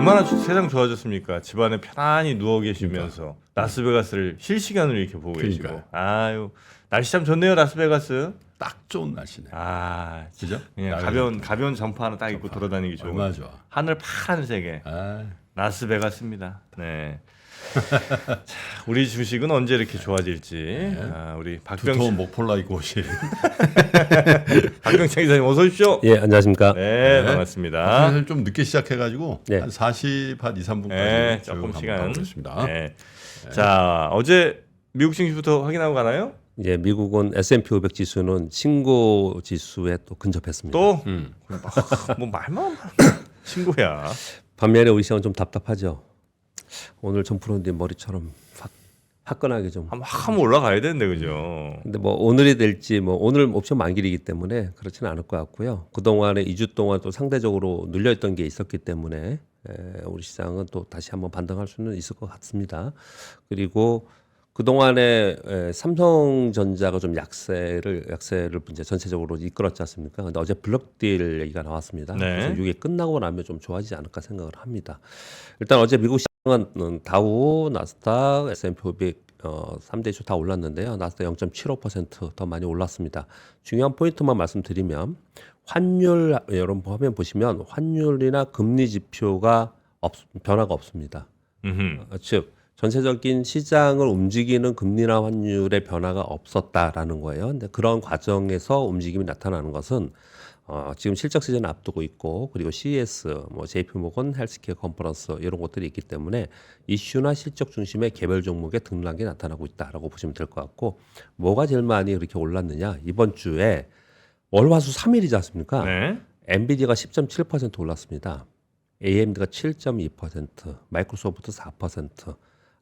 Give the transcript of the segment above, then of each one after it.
얼마나 세상 좋아졌습니까? 집안에 편안히 누워 계시면서 라스베가스를 실시간으로 이렇게 보고 계시고. 그러니까요. 아유, 날씨 참 좋네요, 라스베가스. 딱 좋은 날씨네. 아, 그죠? 그냥 가벼운 점퍼 하나 딱 입고 돌아다니기 좋은. 얼마나 좋아. 하늘 파란색에 아, 라스베가스입니다. 네. 자, 우리 주식은 언제 이렇게 좋아질지. 네. 아, 우리 두터운 목폴라 입고 오실. 박병창 기자님 어서 오십시오. 예, 안녕하십니까. 네, 네. 반갑습니다. 사실 좀 늦게 시작해가지고 네. 한 40, 한 2, 3분까지 네, 조금 시간. 보겠습니다. 네. 자, 어제 미국 증시부터 확인하고 가나요? 예, 미국은 S&P 500 지수는 신고 지수에 또 근접했습니다. 또? 뭐 말만 친구야. 반면에 우리 시장은 좀 답답하죠. 오늘 점프로님 머리처럼 화끈하게 좀. 한번 올라가야 되는데 그죠? 근데 뭐 오늘이 될지 뭐 오늘 옵션 만기이기 때문에 그렇지는 않을 것 같고요. 그 동안에 2주 동안 또 상대적으로 눌려있던 게 있었기 때문에 우리 시장은 또 다시 한번 반등할 수는 있을 것 같습니다. 그리고 그 동안에 삼성전자가 좀 약세를 이제 전체적으로 이끌었지 않습니까? 근데 어제 블록딜 얘기가 나왔습니다. 네. 그래서 이게 끝나고 나면 좀 좋아지지 않을까 생각을 합니다. 일단 어제 미국 시장은 다우, 나스닥, S&P 500 3대 주 다 올랐는데요. 나스닥 0.75% 더 많이 올랐습니다. 중요한 포인트만 말씀드리면 환율 여러분 화면 보시면 환율이나 금리 지표가 변화가 없습니다. 즉 전체적인 시장을 움직이는 금리나 환율의 변화가 없었다라는 거예요. 근데 그런 과정에서 움직임이 나타나는 것은 지금 실적 시즌을 앞두고 있고 그리고 CES, 뭐 JP모건 헬스케어 컨퍼런스 이런 것들이 있기 때문에 이슈나 실적 중심의 개별 종목의 등락이 나타나고 있다라고 보시면 될 것 같고 뭐가 제일 많이 그렇게 올랐느냐 이번 주에 월화수 3일이지 않습니까? 네. 엔비디아가 10.7% 올랐습니다. AMD가 7.2%, 마이크로소프트 4%,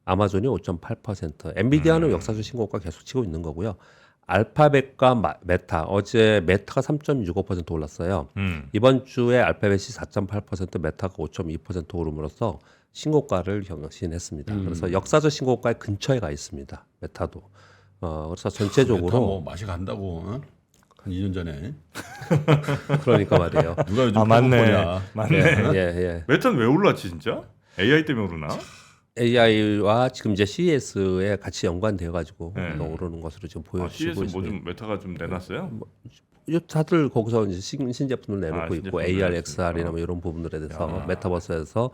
아마존이 5.8%, 엔비디아는 역사적 신고가 계속 치고 있는 거고요. 알파벳과 메타, 어제 메타가 3.65% 올랐어요. 이번 주에 알파벳이 4.8%, 메타가 5.2% 오름으로써 신고가를 경신했습니다. 그래서 역사적 신고가의 근처에 가 있습니다. 메타도. 그래서 전체적으로 메타 뭐 맛이 간다고 한 2년 전에 그러니까 말이에요. 누가 요즘 맞네. 보냐. 맞네. 예. 메타는 왜 올랐지 진짜? AI 때문에 오르나? AI와 지금 이제 CES에 같이 연관되어 가지고 네. 오르는 것으로 지금 아, 보여지고 CS 뭐 있습니다. 좀 메타가 좀 내놨어요? 다들 거기서 이제 신제품을 내놓고 있고 신제품을 AR, 내놨으니까. XR이나 뭐 이런 부분들에 대해서 야. 메타버스에서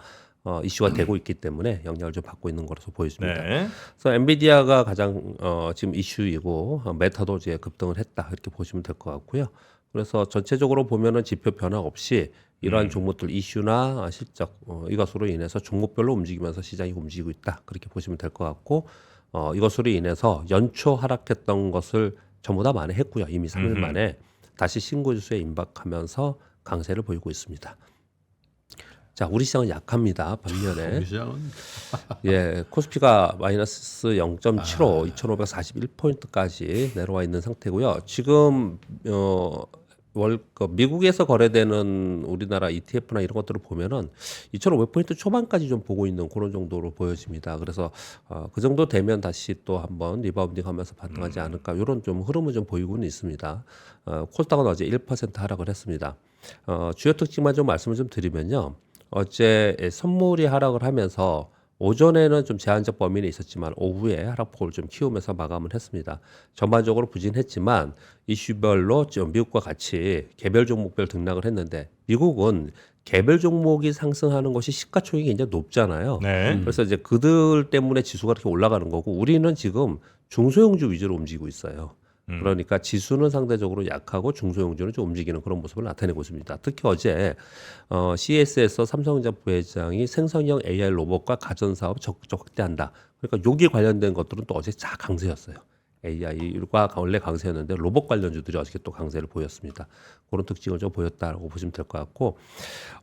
이슈가 되고 있기 때문에 영향을 좀 받고 있는 거라서 보여집니다. 네. 그래서 엔비디아가 가장 지금 이슈이고 메타도 이제 급등을 했다 이렇게 보시면 될 것 같고요. 그래서 전체적으로 보면은 지표 변화 없이 이러한 종목들 이슈나 실적 이것으로 인해서 종목별로 움직이면서 시장이 움직이고 있다 그렇게 보시면 될 것 같고 이것으로 인해서 연초 하락했던 것을 전부 다 만회했고요. 이미 3일 만에 다시 신고지수에 임박하면서 강세를 보이고 있습니다. 자, 우리 시장은 약합니다. 반면에 우리 시장은 예, 코스피가 마이너스 0.75, 2,541포인트까지 내려와 있는 상태고요. 지금 미국에서 거래되는 우리나라 ETF나 이런 것들을 보면은 2,500포인트 초반까지 좀 보고 있는 그런 정도로 보여집니다. 그래서 그 정도 되면 다시 또 한번 리바운딩하면서 반등하지 않을까 이런 좀 흐름은 좀 보이고는 있습니다. 코스닥은 어제 1% 하락을 했습니다. 주요 특징만 좀 말씀을 좀 드리면요. 어제 선물이 하락을 하면서 오전에는 좀 제한적 범위는 있었지만 오후에 하락폭을 좀 키우면서 마감을 했습니다. 전반적으로 부진했지만 이슈별로 좀 미국과 같이 개별 종목별 등락을 했는데 미국은 개별 종목이 상승하는 것이 시가총액이 굉장히 높잖아요. 네. 그래서 이제 그들 때문에 지수가 이렇게 올라가는 거고 우리는 지금 중소형주 위주로 움직이고 있어요. 그러니까 지수는 상대적으로 약하고 중소형주는 좀 움직이는 그런 모습을 나타내고 있습니다. 특히 어제 CES에서 삼성전자 부회장이 생성형 AI 로봇과 가전사업 적극적 확대한다. 그러니까 여기에 관련된 것들은 또 어제 다 강세였어요. AI가 원래 강세였는데 로봇 관련주들이 어저께 또 강세를 보였습니다. 그런 특징을 좀 보였다고 보시면 될 것 같고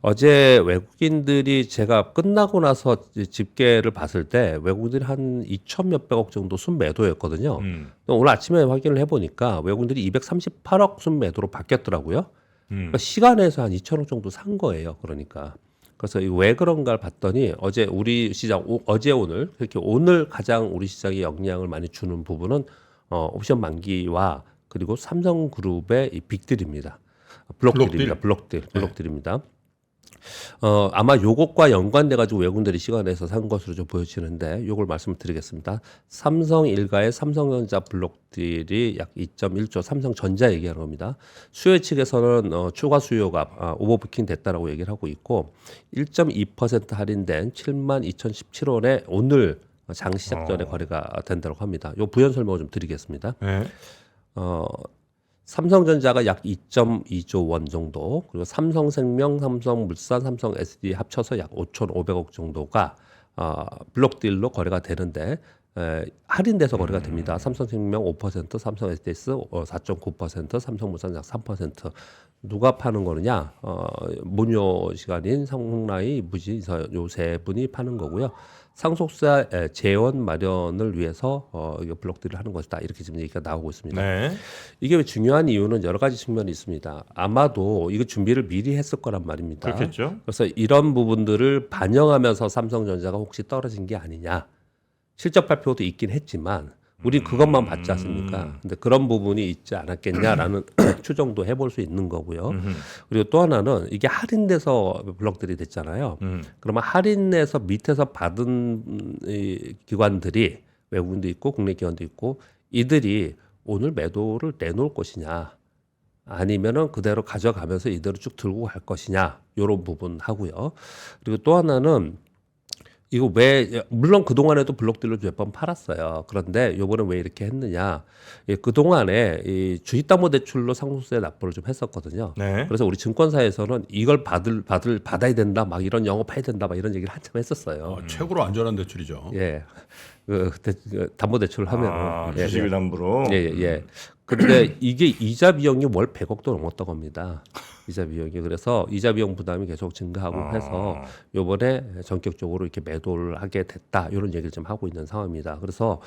어제 외국인들이 제가 끝나고 나서 집계를 봤을 때 외국인들이 한 2천 몇백억 정도 순매도였거든요. 오늘 아침에 확인을 해보니까 외국인들이 238억 순매도로 바뀌었더라고요. 그러니까 시간에서 한 2천억 정도 산 거예요. 그러니까. 그래서 왜 그런가를 봤더니 어제 우리 시장 어제 오늘 그렇게 오늘 가장 우리 시장에 영향을 많이 주는 부분은 옵션 만기와 그리고 삼성그룹의 이 빅딜입니다. 블록딜입니다. 블록딜입니다. 아마 요것과 연관돼 가지고 외국인들이 시간에서 산 것으로 좀 보여지는데 요걸 말씀드리겠습니다. 삼성 일가의 삼성전자 블록딜이 약 2.1조 삼성전자 얘기하는 겁니다. 수요 측에서는 추가 수요가 오버부킹 됐다라고 얘기를 하고 있고 1.2% 할인된 72,017원에 오늘 장 시작 전에 거래가 된다고 합니다. 요 부연 설명을 좀 드리겠습니다. 네. 삼성전자가 약 2.2조 원 정도, 그리고 삼성생명, 삼성물산, 삼성 SD 합쳐서 약 5,500억 정도가 블록딜로 거래가 되는데 할인돼서 거래가 됩니다. 삼성생명 5%, 삼성 SDS 4.9%, 삼성물산 약 3%. 누가 파는 거느냐? 모녀 시간인 성라이, 무지 요 세 분이 파는 거고요. 상속세 재원 마련을 위해서 이거 블록딜을 하는 것이다. 이렇게 지금 얘기가 나오고 있습니다. 네. 이게 왜 중요한 이유는 여러 가지 측면이 있습니다. 아마도 이거 준비를 미리 했을 거란 말입니다. 그렇겠죠. 그래서 이런 부분들을 반영하면서 삼성전자가 혹시 떨어진 게 아니냐. 실적 발표도 있긴 했지만 우리 그것만 봤지 않습니까? 근데 그런 부분이 있지 않았겠냐라는 추정도 해볼 수 있는 거고요. 그리고 또 하나는 이게 할인돼서 블록들이 됐잖아요. 그러면 할인해서 밑에서 받은 이 기관들이 외국인도 있고 국내 기관도 있고 이들이 오늘 매도를 내놓을 것이냐 아니면은 그대로 가져가면서 이대로 쭉 들고 갈 것이냐 이런 부분 하고요. 그리고 또 하나는 이거 왜 물론 그 동안에도 블록딜로 몇 번 팔았어요. 그런데 요번에 왜 이렇게 했느냐? 그 동안에 이 주식담보대출로 상속세 납부를 좀 했었거든요. 네. 그래서 우리 증권사에서는 이걸 받아야 된다, 막 이런 영업해야 된다, 막 이런 얘기를 한참 했었어요. 최고로 안전한 대출이죠. 예, 그 담보대출을 하면 주식을 담보로. 예. 근데 이게 이자 비용이 월 100억도 넘었다고 합니다. 이자 비용이. 그래서 이자 비용 부담이 계속 증가하고 해서 요번에 전격적으로 이렇게 매도를 하게 됐다. 이런 얘기를 좀 하고 있는 상황입니다. 그래서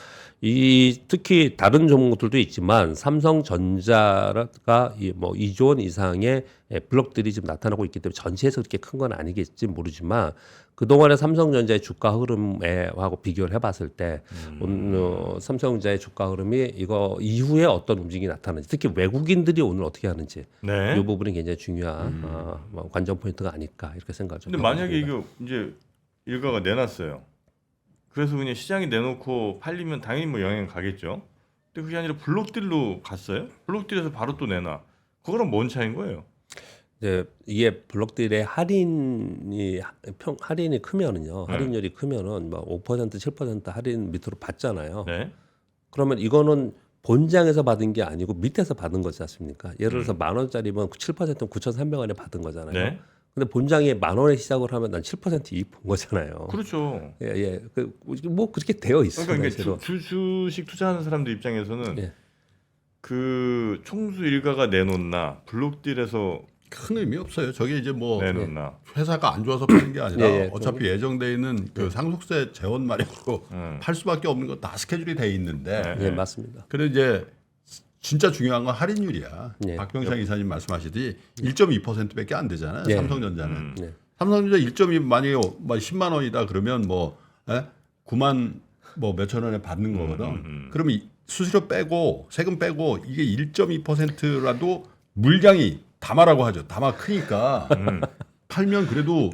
특히 다른 종목들도 있지만 삼성전자가 뭐 2조 원 이상의 블록들이 지금 나타나고 있기 때문에 전체에서 그렇게 큰 건 아니겠지 모르지만 그동안의 삼성전자의 주가 흐름하고 비교를 해봤을 때 삼성전자의 주가 흐름이 이거 이후에 어떤 움직임이 나타나는지 특히 외국인들이 오늘 어떻게 하는지 네. 이 부분이 굉장히 중요한 관전 포인트가 아닐까 이렇게 생각을 좀 근데 하고 만약에 있습니다. 이거 이제 일가가 내놨어요. 그래서 그냥 시장에 내놓고 팔리면 당연히 뭐 영향 가겠죠. 근데 그게 아니라 블록딜로 갔어요. 블록딜에서 바로 또 내놔. 그거랑 뭔 차이인 거예요? 네, 이게 블록딜의 할인이 크면은요. 할인율이 크면은 뭐 5% 7% 할인 밑으로 받잖아요. 네. 그러면 이거는 본장에서 받은 게 아니고 밑에서 받은 거지 않습니까? 예를 들어서 10,000원짜리면 7%는 9,300원에 받은 거잖아요. 네. 근데 본장이 10,000원에 시작을 하면 난 7% 이익 본 거잖아요. 그렇죠. 예. 뭐 그렇게 되어 있어요. 그러니까 실제로. 주식 투자하는 사람들 입장에서는 예. 그 총수 일가가 내놓나 블록딜에서 큰 의미 없어요. 저게 이제 뭐 내놓나. 회사가 안 좋아서 파는 게 아니라 예. 어차피 예정돼 있는 그 상속세 재원 마련으로 팔 수밖에 없는 거 다 스케줄이 돼 있는데. 예, 맞습니다. 그래 이제 진짜 중요한 건 할인율이야. 예. 박병창 이사님 말씀하시듯이 1.2%밖에 안 되잖아요. 예. 삼성전자는. 네. 삼성전자 1.2 만약에 10만 원이다 그러면 뭐 9만 뭐 몇천 원에 받는 거거든. 그러면 수수료 빼고 세금 빼고 이게 1.2%라도 물량이 담아라고 하죠. 담아 크니까 팔면 그래도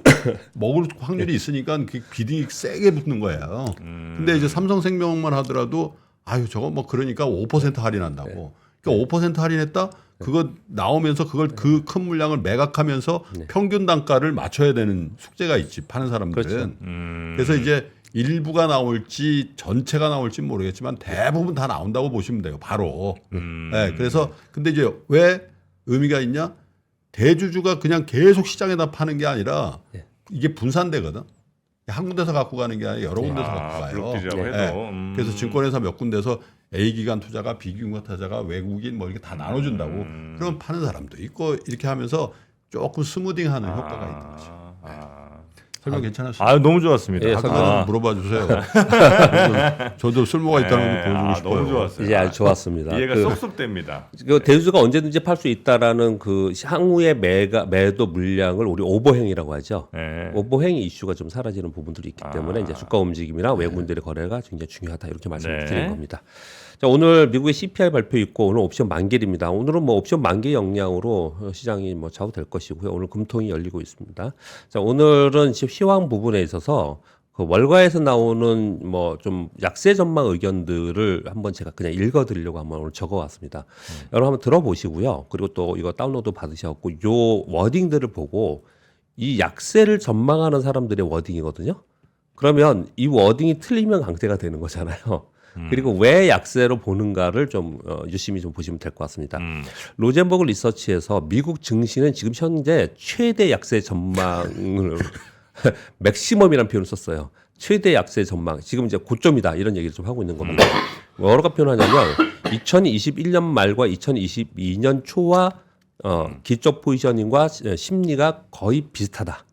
먹을 확률이 있으니까 그 비딩이 세게 붙는 거예요. 근데 이제 삼성생명만 하더라도 아유 저거 뭐 그러니까 5% 할인한다고. 그러니까 5% 할인했다. 그거 나오면서 그걸 그 큰 물량을 매각하면서 평균 단가를 맞춰야 되는 숙제가 있지 파는 사람들은. 그렇죠. 그래서 이제 일부가 나올지 전체가 나올지 모르겠지만 대부분 다 나온다고 보시면 돼요. 바로. 네, 그래서 근데 이제 왜 의미가 있냐? 대주주가 그냥 계속 시장에다 파는 게 아니라 이게 분산되거든. 한 군데서 갖고 가는 게 아니라 여러 군데서 갖고 가요. 블록딜이라고 해도. 네. 그래서 증권회사 몇 군데서 A 기관 투자가 B 기관 투자가 외국인 뭐 이렇게 다 나눠준다고. 그럼 파는 사람도 있고 이렇게 하면서 조금 스무딩하는 효과가 있는 거죠. 설명 괜찮았어요. 아 너무 좋았습니다. 예, 아까 물어봐 주세요. 저도 쓸모가 있다는 걸 보여주고 싶어요. 너무 좋았어요. 이제 아주 좋았습니다. 이해가 쏙쏙 됩니다. 그 대주주가 언제든지 팔 수 있다라는 그 향후의 매도 물량을 우리 오버행이라고 하죠. 네. 오버행 이슈가 좀 사라지는 부분들이 있기 때문에 이제 주가 움직임이나 외국인들의 거래가 굉장히 중요하다 이렇게 말씀을 네. 드린 겁니다. 자, 오늘 미국의 CPI 발표 있고 오늘 옵션 만기입니다. 오늘은 뭐 옵션 만기 영향으로 시장이 뭐 좌우될 것이고요. 오늘 금통이 열리고 있습니다. 자, 오늘은 시황 부분에 있어서 그 월가에서 나오는 뭐 좀 약세 전망 의견들을 한번 제가 그냥 읽어드리려고 한번 오늘 적어왔습니다. 여러분 한번 들어보시고요. 그리고 또 이거 다운로드 받으셨고 요 워딩들을 보고 이 약세를 전망하는 사람들의 워딩이거든요. 그러면 이 워딩이 틀리면 강세가 되는 거잖아요. 그리고 왜 약세로 보는가를 좀 유심히 좀 보시면 될 것 같습니다. 로젠버그 리서치에서 미국 증시는 지금 현재 최대 약세 전망을 맥시멈이라는 표현을 썼어요. 최대 약세 전망. 지금 이제 고점이다. 이런 얘기를 좀 하고 있는 겁니다. 뭐라고 표현하냐면 2021년 말과 2022년 초와 기적 포지셔닝과 심리가 거의 비슷하다.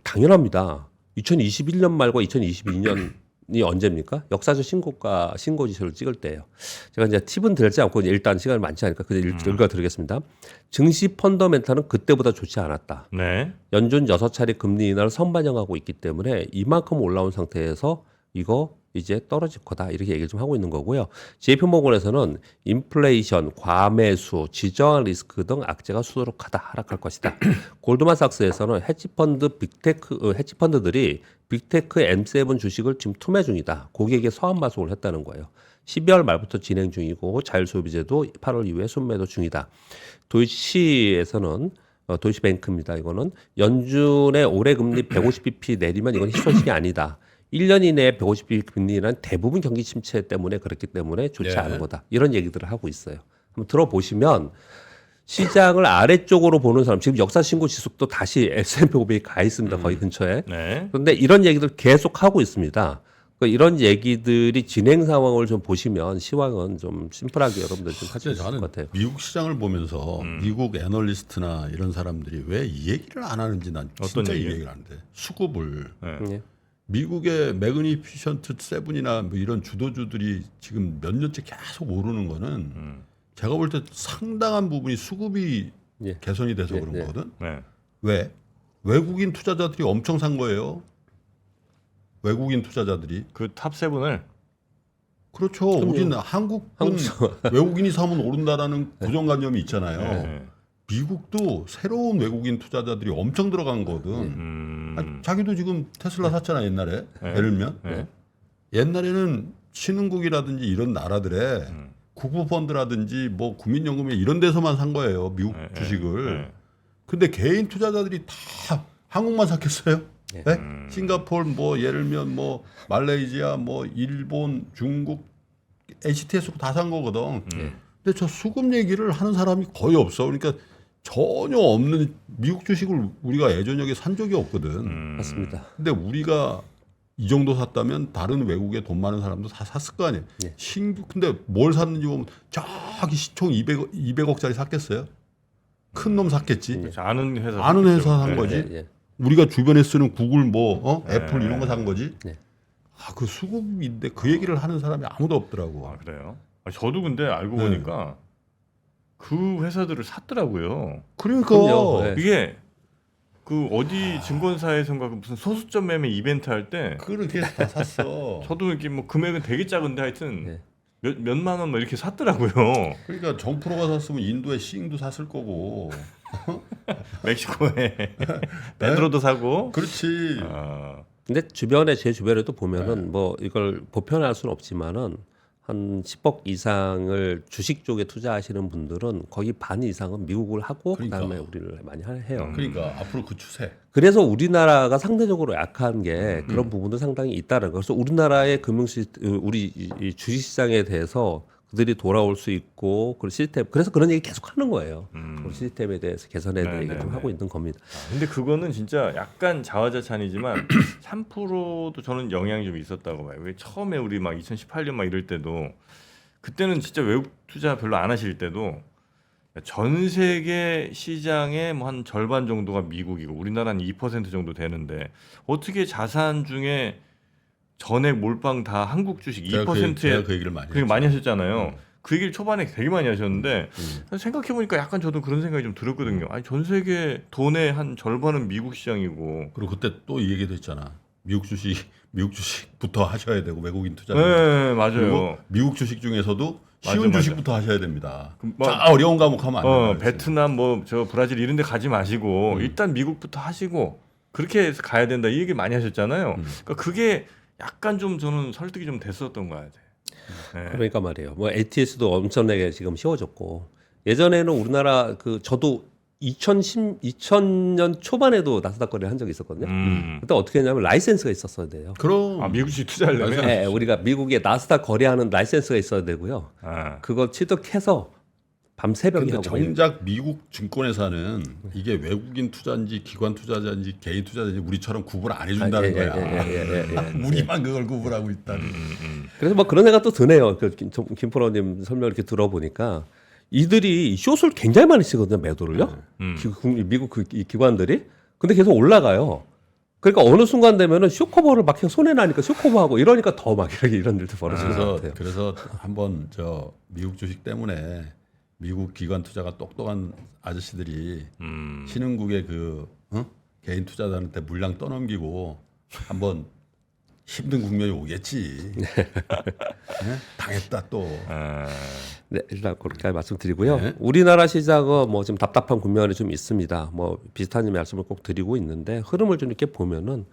당연합니다. 2021년 말과 2022년이 언제입니까? 역사적 신고 지수를 찍을 때예요. 제가 이제 팁은 들지 않고 일단 시간이 많지 않으니까 그냥 읽어드리겠습니다. 증시 펀더멘탈은 그때보다 좋지 않았다. 네. 연준 6차례 금리 인하를 선반영하고 있기 때문에 이만큼 올라온 상태에서 이거 이제 떨어질 거다 이렇게 얘기를 좀 하고 있는 거고요. JP모건에서는 인플레이션, 과매수, 지정학 리스크 등 악재가 수두룩하다 하락할 것이다. 골드만삭스에서는 헤지펀드들이 빅테크 M7 주식을 지금 투매 중이다. 고객에게 서한 마속을 했다는 거예요. 12월 말부터 진행 중이고 자율소비제도 8월 이후에 순매도 중이다. 도이치에서는 도이치뱅크입니다. 이거는 연준의 올해 금리 150bp 내리면 이건 희소식이 아니다. 1년 이내에 150bp 금리는 대부분 경기 침체 때문에 그렇기 때문에 좋지 네. 않은 거다. 이런 얘기들을 하고 있어요. 한번 들어보시면 시장을 아래쪽으로 보는 사람 지금 역사 신고 지수도 다시 S&P 500에 가 있습니다. 거의 근처에. 네. 그런데 이런 얘기들 계속 하고 있습니다. 그러니까 이런 얘기들이 진행 상황을 좀 보시면 시황은 좀 심플하게 여러분들 좀 하실 수 있을 저는 것 같아요. 미국 시장을 보면서 미국 애널리스트나 이런 사람들이 왜 이 얘기를 안 하는지 난 어떤 진짜 이 얘기예요? 얘기를 안 돼. 수급을 네. 미국의 매그니피션트 세븐이나 뭐 이런 주도주들이 지금 몇 년째 계속 오르는 거는 제가 볼 때 상당한 부분이 수급이 예. 개선이 돼서 예, 그런 예. 거거든. 네. 왜? 외국인 투자자들이 엄청 산 거예요. 외국인 투자자들이. 그 탑 세븐을 그렇죠. 우리는 한국은 외국인이 사면 오른다라는 고정관념이 있잖아요. 네. 미국도 새로운 외국인 투자자들이 엄청 들어간 거거든. 아니, 자기도 지금 테슬라 샀잖아 옛날에. 네. 예를 들면 네. 옛날에는 신흥국이라든지 이런 나라들의 국부펀드라든지 뭐 국민연금에 이런 데서만 산 거예요. 미국 네. 주식을. 네. 근데 개인 투자자들이 다 한국만 샀겠어요? 네. 네? 싱가포르 뭐 예를 들면 뭐 말레이시아 뭐 일본 중국 HTS 다 산 거거든. 근데 저 수급 얘기를 하는 사람이 거의 없어. 그러니까 전혀 없는 미국 주식을 우리가 예전역에 산 적이 없거든. 맞습니다. 근데 우리가 이 정도 샀다면 다른 외국에 돈 많은 사람도 다 샀을 거 아니에요. 네. 신규 근데 뭘 샀는지 보면 저기 시총 200억짜리 샀겠어요? 큰 놈 샀겠지. 그렇죠. 아는 회사. 아는 회사 산 네. 거지. 예, 예. 우리가 주변에 쓰는 구글 뭐 애플 이런 거 산 거지. 네. 아, 그 수급인데 그 얘기를 하는 사람이 아무도 없더라고. 아 그래요? 저도 근데 알고 네. 보니까 그 회사들을 샀더라고요. 그러니까 그럼요. 네. 이게 그 어디 증권사에선가 무슨 소수점 매매 이벤트 할 때 그렇게 다 샀어. 저도 이렇게 뭐 금액은 되게 작은데 하여튼 네. 몇만 원 뭐 이렇게 샀더라고요. 그러니까 정프로가 샀으면 인도에 싱도 샀을 거고. 멕시코에 베드로도 사고. 그렇지. 아, 근데 제 주변에도 보면은 뭐 이걸 보편할 수는 없지만은 한 10억 이상을 주식 쪽에 투자하시는 분들은 거의 반 이상은 미국을 하고 그러니까. 그다음에 우리를 많이 해요. 그러니까 앞으로 그 추세. 그래서 우리나라가 상대적으로 약한 게 그런 부분도 상당히 있다는 거. 그래서 우리나라의 우리 이 주식시장에 대해서 그들이 돌아올 수 있고 그 시스템 그래서 그런 얘기 계속 하는 거예요. 그 시스템에 대해서 개선해야 될 얘기를 좀 하고 있는 겁니다. 근데 그거는 진짜 약간 자화자찬이지만 3%도 저는 영향이 좀 있었다고 봐요. 왜 처음에 우리 막 2018년 막 이럴 때도 그때는 진짜 외국 투자 별로 안 하실 때도 전 세계 시장의 뭐 한 절반 정도가 미국이고 우리나라는 2% 정도 되는데 어떻게 자산 중에 전액 몰빵 다 한국 주식 제가 2%에 그 얘기를 많이 그게 했죠. 많이 하셨잖아요. 그 얘기를 초반에 되게 많이 하셨는데 음. 생각해 보니까 약간 저도 그런 생각이 좀 들었거든요. 아니 전 세계 돈의 한 절반은 미국 시장이고. 그리고 그때 또 이 얘기도 했잖아. 미국 주식부터 하셔야 되고 외국인 투자는. 네, 그리고 맞아요. 미국 주식 중에서도 쉬운 맞아. 주식부터 하셔야 됩니다. 뭐, 자 어려운 과목 하면 안 돼요. 베트남 뭐 저 브라질 이런 데 가지 마시고 일단 미국부터 하시고 그렇게 해서 가야 된다. 이 얘기 많이 하셨잖아요. 그러니까 그게 약간 좀 저는 설득이 좀 됐었던 거 같아요. 네. 그러니까 말이에요. 뭐 ATS도 엄청나게 지금 쉬워졌고 예전에는 우리나라 그 저도 2000년 초반에도 나스닥 거래를 한 적이 있었거든요. 그때 어떻게 했냐면 라이센스가 있었어야 돼요. 그럼 아, 미국 주식 투자하려면 네, 우리가 미국에 나스닥 거래하는 라이센스가 있어야 되고요. 아. 그거 취득해서 밤 새벽에 근데 하고 정작 미국 증권회사는 이게 외국인 투자인지 기관 투자자인지 개인 투자자인지 우리처럼 구분 안 해준다는 예, 거야. 예. 우리만 그걸 구분하고 있다니. 그래서 뭐 그런 생각도 드네요. 그 김프로님 설명 이렇게 들어보니까 이들이 숏을 굉장히 많이 치거든요, 매도를요. 미국 이 기관들이. 근데 계속 올라가요. 그러니까 어느 순간 되면은 숏커버를 막 계속 손해 나니까 숏커버하고 이러니까 더 막 이런 일도 벌어지는 것 같아요. 그래서 한번 저 미국 주식 때문에 미국 기관 투자가 똑똑한 아저씨들이 신흥국의 그 개인 투자자한테 물량 떠넘기고 한번 힘든 국면이 오겠지. 네? 당했다 또. 네, 일단 그렇게 말씀드리고요. 네. 우리나라 시장은 뭐 지금 답답한 국면이 좀 있습니다. 뭐 비슷한 말씀을 꼭 드리고 있는데 흐름을 좀 이렇게 보면은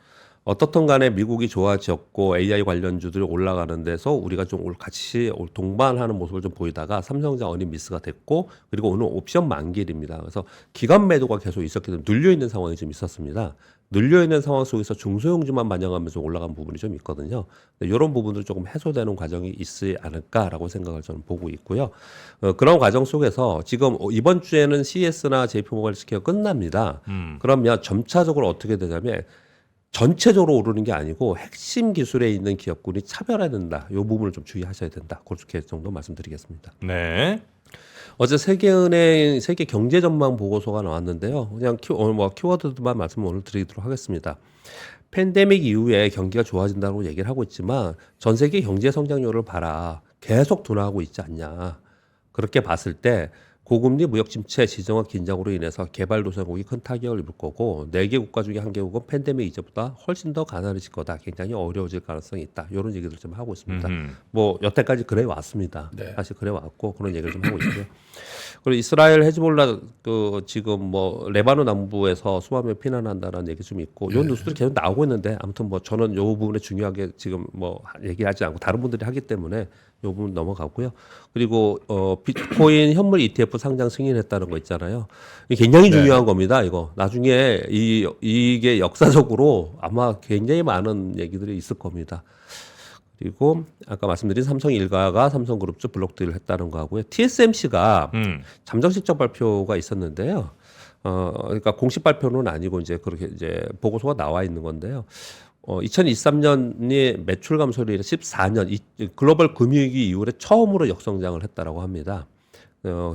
어떻든 간에 미국이 좋아졌고 AI 관련주들이 올라가는 데서 우리가 좀 같이 동반하는 모습을 좀 보이다가 삼성전자 어닝 미스가 됐고 그리고 오늘 옵션 만기일입니다. 그래서 기간 매도가 계속 있었기 때문에 눌려 있는 상황이 좀 있었습니다. 눌려 있는 상황 속에서 중소형주만 반영하면서 올라간 부분이 좀 있거든요. 이런 부분들 조금 해소되는 과정이 있지 않을까라고 생각을 저는 보고 있고요. 그런 과정 속에서 지금 이번 주에는 CS나 JP모건 스퀘어 끝납니다. 그러면 점차적으로 어떻게 되냐면 전체적으로 오르는 게 아니고 핵심 기술에 있는 기업군이 차별화된다. 이 부분을 좀 주의하셔야 된다. 그렇게 정도 말씀드리겠습니다. 네. 어제 세계은행 세계 경제 전망 보고서가 나왔는데요. 그냥 키워드만 말씀을 오늘 드리도록 하겠습니다. 팬데믹 이후에 경기가 좋아진다고 얘기를 하고 있지만 전 세계 경제 성장률을 봐라. 계속 둔화하고 있지 않냐. 그렇게 봤을 때 고금리 무역 침체 지정학 긴장으로 인해서 개발도상국이 큰 타격을 입을 거고 4개 국가 중에 1개국은 팬데믹 이전보다 훨씬 더 가난해질 거다. 굉장히 어려워질 가능성이 있다. 이런 얘기를 좀 하고 있습니다. 뭐 여태까지 그래 왔습니다. 네. 사실 그래 왔고 그런 얘기를 좀 하고 있고요. 그리고 이스라엘 헤즈볼라 지금 뭐 레바논 남부에서 수만 명 피난한다는 얘기 좀 있고 이런 뉴스들이 계속 나오고 있는데 아무튼 뭐 저는 이 부분에 중요하게 지금 뭐 얘기하지 않고 다른 분들이 하기 때문에 이 부분 넘어가고요. 그리고 비트코인 현물 ETF 상장 승인했다는 거 있잖아요. 이게 굉장히 중요한 겁니다. 이거 나중에 이게 역사적으로 아마 굉장히 많은 얘기들이 있을 겁니다. 그리고 아까 말씀드린 삼성일가가 삼성그룹주 블록딜을 했다는 거 하고요. TSMC가 잠정 실적 발표가 있었는데요. 그러니까 공식 발표는 아니고 이제 그렇게 이제 보고서가 나와 있는 건데요. 2023년이 매출 감소율이 14년 글로벌 금융위기 이후에 처음으로 역성장을 했다라고 합니다.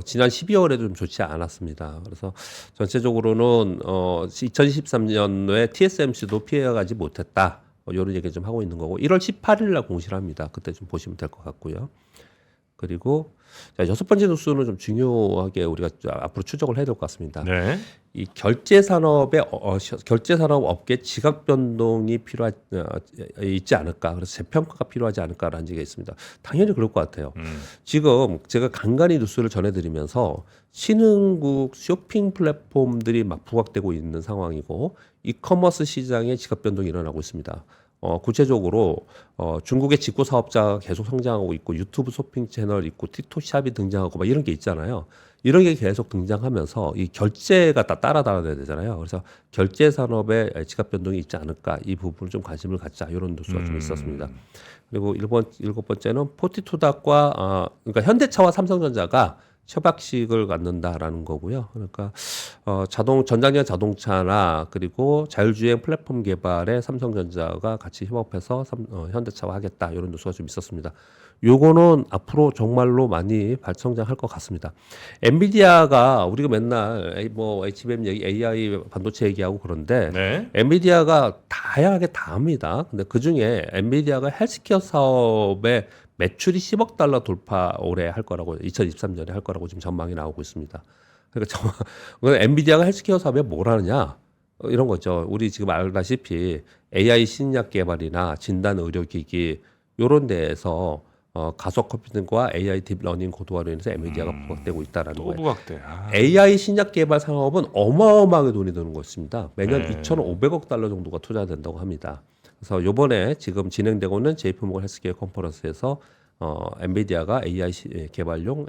지난 12월에도 좀 좋지 않았습니다. 그래서 전체적으로는 2023년도에 TSMC도 피해가지 못했다. 이런 얘기 좀 하고 있는 거고 1월 18일 날 공시를 합니다. 그때 좀 보시면 될 것 같고요. 그리고 자, 6번째 뉴스는 좀 중요하게 우리가 앞으로 추적을 해야 될 것 같습니다. 네. 이 결제 산업의 결제 산업 업계 지각 변동이 있지 않을까? 그래서 재평가가 필요하지 않을까라는 얘기가 있습니다. 당연히 그럴 것 같아요. 지금 제가 간간히 뉴스를 전해드리면서 신흥국 쇼핑 플랫폼들이 막 부각되고 있는 상황이고 이커머스 시장에 지각 변동이 일어나고 있습니다. 구체적으로 중국의 직구 사업자가 계속 성장하고 있고 유튜브 쇼핑 채널 있고 틱톡샵이 등장하고 막 이런 게 있잖아요. 이런 게 계속 등장하면서 이 결제가 따라다녀야 되잖아요. 그래서 결제 산업에 지각 변동이 있지 않을까 이 부분을 좀 관심을 갖자 이런 뉴스가 좀 있었습니다. 그리고 일곱 번째는 포티투닥과 그러니까 현대차와 삼성전자가 협약식을 갖는다라는 거고요. 그러니까 전장형 자동차나 그리고 자율주행 플랫폼 개발에 삼성전자가 같이 협업해서 현대차와 하겠다 이런 뉴스가 좀 있었습니다. 요거는 앞으로 정말로 많이 발성장할 것 같습니다. 엔비디아가 우리가 맨날 뭐 HBM 얘기, AI 반도체 얘기하고 그런데 네. 엔비디아가 다양하게 다 합니다. 근데 그 중에 엔비디아가 헬스케어 사업에 매출이 10억 달러 돌파 올해 할 거라고 2023년에 할 거라고 지금 전망이 나오고 있습니다. 그러니까 엔비디아가 헬스케어 사업에 뭘 하느냐 이런 거죠. 우리 지금 알다시피 AI 신약 개발이나 진단 의료기기 이런 데에서 가속 컴퓨팅과 AI 딥러닝 고도화로 인해서 엔비디아가 부각되고 있다라는 또 거예요. 부각돼. AI 신약 개발 산업은 어마어마하게 돈이 드는 것입니다. 매년 네. 2,500억 달러 정도가 투자된다고 합니다. 그래서 요번에 지금 진행되고 있는 JP모건 헬스케어 컨퍼런스에서 엔비디아가 AI 개발용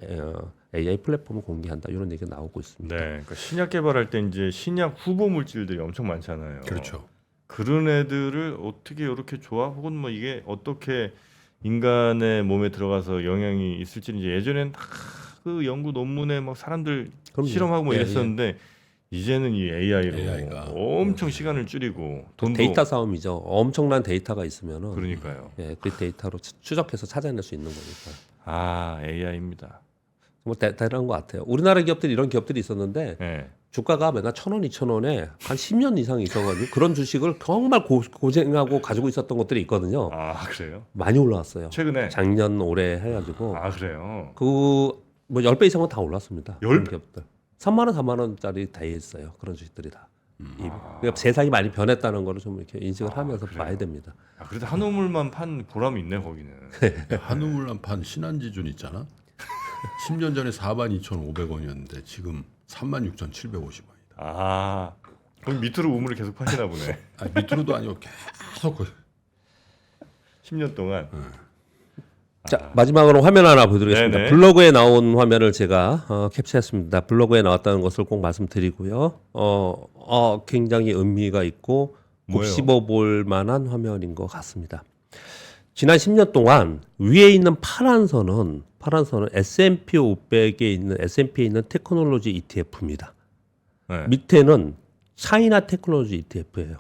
AI 플랫폼을 공개한다 이런 얘기가 나오고 있습니다. 네. 그러니까 신약 개발할 때 이제 신약 후보 물질들이 엄청 많잖아요. 그렇죠. 그런 애들을 어떻게 이렇게 좋아? 혹은 뭐 이게 어떻게 인간의 몸에 들어가서 영향이 있을지 이제 예전엔 다 그 연구 논문에 막 사람들 그럼요. 실험하고 뭐 예, 이랬었는데 이제는 이 AI로 AI가. 엄청 시간을 줄이고 돈도 데이터 싸움이죠. 엄청난 데이터가 있으면은 그러니까요. 예, 그 데이터로 추적해서 찾아낼 수 있는 거니까. 아 AI입니다. 뭐 대단한 것 같아요. 우리나라 기업들이 이런 기업들이 있었는데 네. 주가가 맨날 1,000원, 2,000원에 한 10년 이상 있어가지고 그런 주식을 정말 고생하고 가지고 있었던 것들이 있거든요. 아 그래요? 많이 올라왔어요. 최근에 작년 올해 해가지고 아 그래요? 그 뭐 10배 이상은 다 올랐습니다. 10배? 그런 기업들. 3만 원, 4만 원짜리 다 있어요. 그런 주식들이 다. 그러니까 세상이 많이 변했다는 거를 좀 이렇게 인식을 하면서 그래요? 봐야 됩니다. 아, 그래도 한우물만 판 보람이 있네 거기는. 한우물란판 신한지준 있잖아. 10년 전에 42,500원이었는데 지금 36,750원이다. 아 그럼 밑으로 우물을 계속 파시나 보네. 밑으로도 아니고 계속 10년 동안. 자, 마지막으로 화면 하나 보여드리겠습니다. 네네. 블로그에 나온 화면을 제가 캡처했습니다. 블로그에 나왔다는 것을 꼭 말씀드리고요. 굉장히 의미가 있고 꼭 뭐예요? 씹어볼 만한 화면인 것 같습니다. 지난 10년 동안 위에 있는 파란 선은 S&P 500에 있는 S&P에 있는 테크놀로지 ETF입니다. 네. 밑에는 차이나 테크놀로지 ETF예요.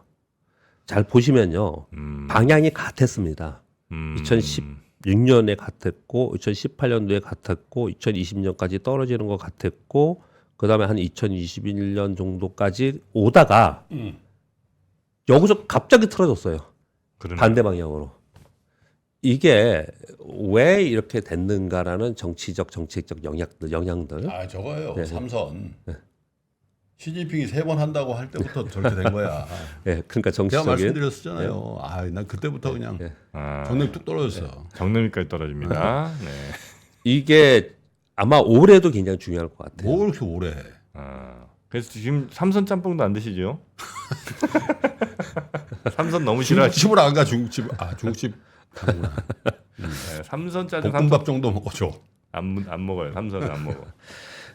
잘 보시면요. 방향이 같았습니다. 2016년에 같았고 2018년도에 같았고 2020년까지 떨어지는 것 같았고 그다음에 한 2021년 정도까지 오다가 여기서 갑자기 틀어졌어요. 그러네. 반대 방향으로. 이게 왜 이렇게 됐는가라는 정책적 영향들. 아 저거요. 네. 삼선. 시진핑이 3번 한다고 할 때부터 저렇게 된 거야. 예, 그러니까 제가 정치적인 말씀드렸었잖아요. 난 그때부터 그냥 아, 정맥 뚝 떨어졌어. 정남이까지 떨어집니다. 네. 이게 아마 올해도 굉장히 중요할 것 같아요. 뭐 그렇게 오래 해. 아, 그래서 지금 삼선 짬뽕도 안 드시죠? 삼선 너무 싫어하시죠? 중국집을 안 가 중국집. 중국집 가는구나. 네, 삼선 짜장 볶음밥 정도 먹고 줘. 안 먹어요. 삼선은 안 먹어.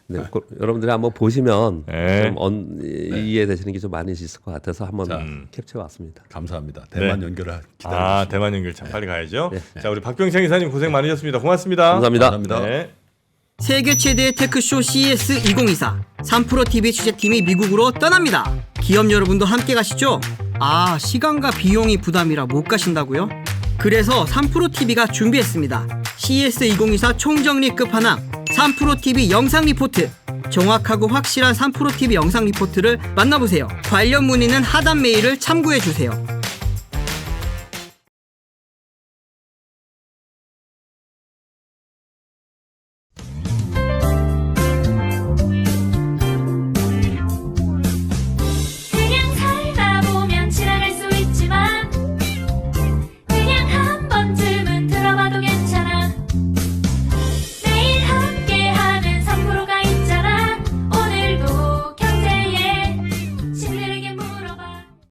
네, 여러분들이 한번 보시면 네. 좀 이해되시는 게 좀 많이 있을 것 같아서 한번 캡처해 왔습니다. 감사합니다. 대만 네. 연결을 기다리고 대만 연결 참 빨리 가야죠. 자, 우리 박병창 이사님 고생 많으셨습니다. 고맙습니다. 감사합니다. 감사합니다. 네. 세계 최대의 테크쇼 CES 2024 3프로TV 취재팀이 미국으로 떠납니다. 기업 여러분도 함께 가시죠? 시간과 비용이 부담이라 못 가신다고요? 그래서 3프로TV가 준비했습니다. CES 2024 총정리 끝판왕 3프로TV 영상 리포트. 정확하고 확실한 3프로TV 영상 리포트를 만나보세요. 관련 문의는 하단 메일을 참고해주세요.